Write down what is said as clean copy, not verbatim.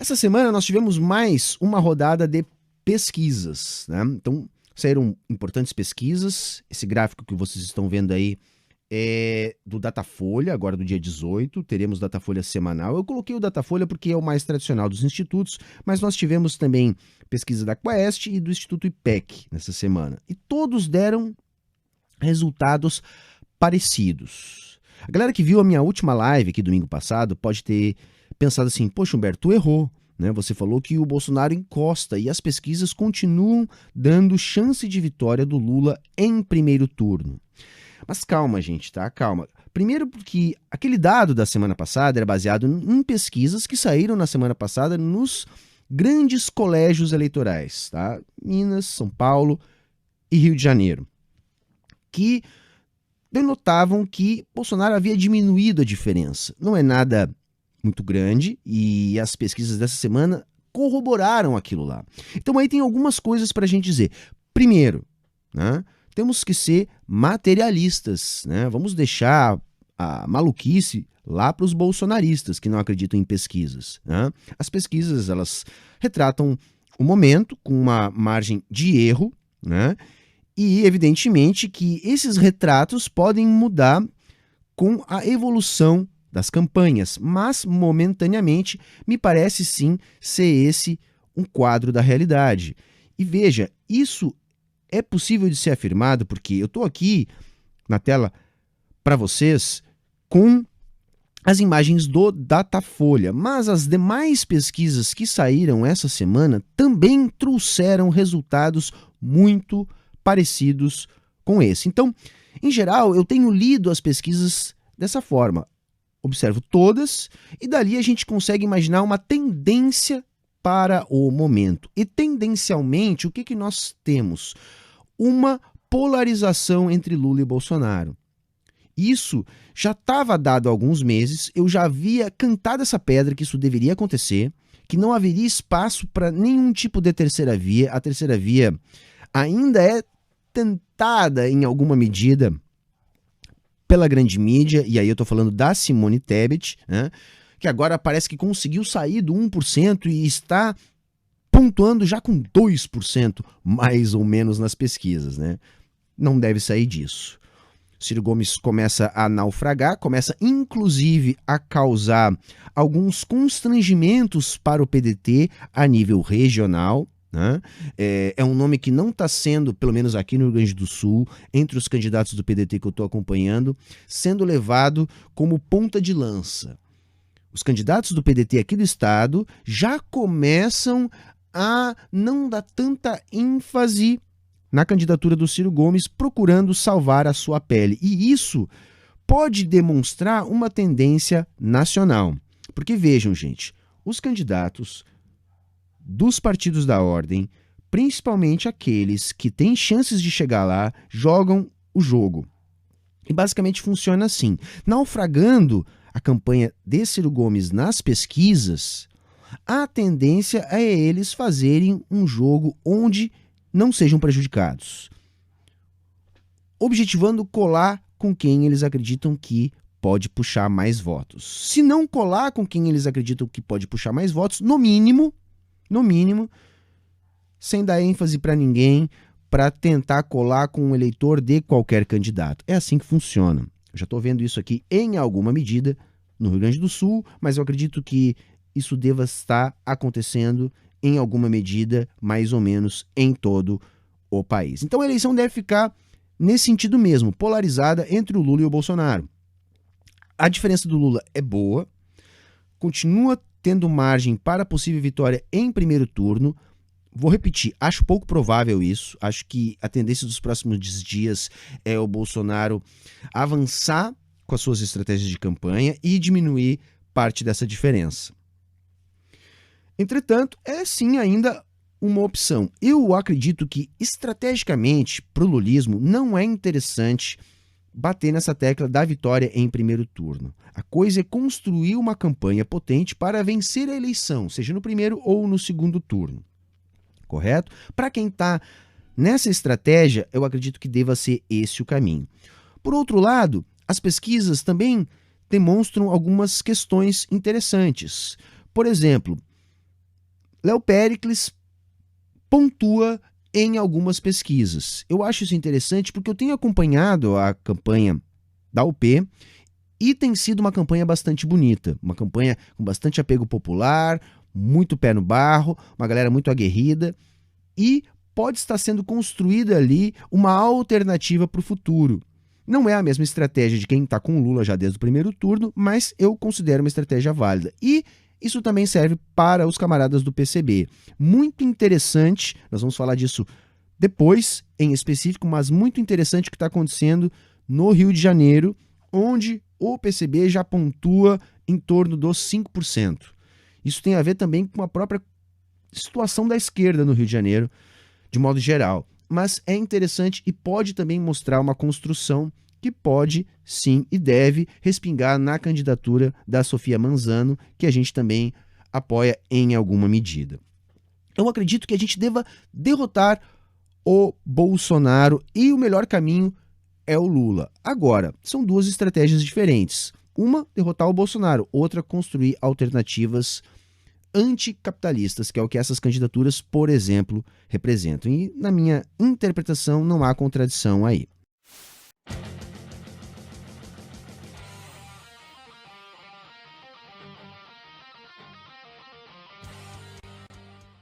Essa semana nós tivemos mais uma rodada de pesquisas, né? Então, saíram importantes pesquisas. Esse gráfico que vocês estão vendo aí é do Datafolha, agora do dia 18. Teremos Datafolha semanal. Eu coloquei o Datafolha porque é o mais tradicional dos institutos, mas nós tivemos também pesquisa da Quaest e do Instituto IPEC nessa semana. E todos deram resultados parecidos. A galera que viu a minha última live aqui domingo passado pode ter pensado assim, poxa, Humberto, tu errou, né? Você falou que o Bolsonaro encosta e as pesquisas continuam dando chance de vitória do Lula em primeiro turno. Mas calma, gente, tá? Calma. Primeiro porque aquele dado da semana passada era baseado em pesquisas que saíram na semana passada nos grandes colégios eleitorais, tá? Minas, São Paulo e Rio de Janeiro, que denotavam que Bolsonaro havia diminuído a diferença. Não é nada muito grande e as pesquisas dessa semana corroboraram aquilo lá. Então aí tem algumas coisas para a gente dizer. Primeiro, né, temos que ser materialistas, né? Vamos deixar a maluquice lá para os bolsonaristas que não acreditam em pesquisas, né? As pesquisas, elas retratam o momento com uma margem de erro, né? E evidentemente que esses retratos podem mudar com a evolução das campanhas, mas momentaneamente me parece sim ser esse um quadro da realidade. E veja, isso é possível de ser afirmado porque eu estou aqui na tela para vocês com as imagens do Datafolha, mas as demais pesquisas que saíram essa semana também trouxeram resultados muito parecidos com esse. Então, em geral, eu tenho lido as pesquisas dessa forma. Observo todas e dali a gente consegue imaginar uma tendência para o momento. E tendencialmente, o que nós temos? Uma polarização entre Lula e Bolsonaro. Isso já estava dado há alguns meses, eu já havia cantado essa pedra que isso deveria acontecer, que não haveria espaço para nenhum tipo de terceira via. A terceira via ainda é tentada em alguma medida pela grande mídia, e aí eu estou falando da Simone Tebet, né, que agora parece que conseguiu sair do 1% e está pontuando já com 2%, mais ou menos, nas pesquisas, né? Não deve sair disso. Ciro Gomes começa a naufragar, começa inclusive a causar alguns constrangimentos para o PDT a nível regional, né? É um nome que não está sendo, pelo menos aqui no Rio Grande do Sul, entre os candidatos do PDT que eu estou acompanhando, sendo levado como ponta de lança. Os candidatos do PDT aqui do estado já começam a não dar tanta ênfase na candidatura do Ciro Gomes, procurando salvar a sua pele. E isso pode demonstrar uma tendência nacional. Porque vejam, gente, os candidatos dos partidos da ordem, principalmente aqueles que têm chances de chegar lá, jogam o jogo. E basicamente funciona assim. Naufragando a campanha de Ciro Gomes nas pesquisas, a tendência é eles fazerem um jogo onde não sejam prejudicados, objetivando colar com quem eles acreditam que pode puxar mais votos. Se não colar com quem eles acreditam que pode puxar mais votos, no mínimo, sem dar ênfase para ninguém, para tentar colar com um eleitor de qualquer candidato. É assim que funciona. Eu já estou vendo isso aqui em alguma medida no Rio Grande do Sul, mas eu acredito que isso deva estar acontecendo em alguma medida, mais ou menos, em todo o país. Então a eleição deve ficar nesse sentido mesmo, polarizada entre o Lula e o Bolsonaro. A diferença do Lula é boa, continua tendo margem para possível vitória em primeiro turno. Vou repetir, acho pouco provável isso. Acho que a tendência dos próximos dias é o Bolsonaro avançar com as suas estratégias de campanha e diminuir parte dessa diferença. Entretanto, é sim ainda uma opção. Eu acredito que estrategicamente para o lulismo não é interessante bater nessa tecla da vitória em primeiro turno. A coisa é construir uma campanha potente para vencer a eleição, seja no primeiro ou no segundo turno. Correto? Para quem está nessa estratégia, eu acredito que deva ser esse o caminho. Por outro lado, as pesquisas também demonstram algumas questões interessantes. Por exemplo, Léo Péricles pontua em algumas pesquisas. Eu acho isso interessante porque eu tenho acompanhado a campanha da UP e tem sido uma campanha bastante bonita, uma campanha com bastante apego popular, muito pé no barro, uma galera muito aguerrida e pode estar sendo construída ali uma alternativa para o futuro. Não é a mesma estratégia de quem está com o Lula já desde o primeiro turno, mas eu considero uma estratégia válida. E isso também serve para os camaradas do PCB. Muito interessante, nós vamos falar disso depois, em específico, mas muito interessante o que está acontecendo no Rio de Janeiro, onde o PCB já pontua em torno dos 5%. Isso tem a ver também com a própria situação da esquerda no Rio de Janeiro, de modo geral. Mas é interessante e pode também mostrar uma construção que pode, sim, e deve respingar na candidatura da Sofia Manzano, que a gente também apoia em alguma medida. Eu acredito que a gente deva derrotar o Bolsonaro e o melhor caminho é o Lula. Agora, são duas estratégias diferentes. Uma, derrotar o Bolsonaro, outra, construir alternativas anticapitalistas, que é o que essas candidaturas, por exemplo, representam. E, na minha interpretação, não há contradição aí.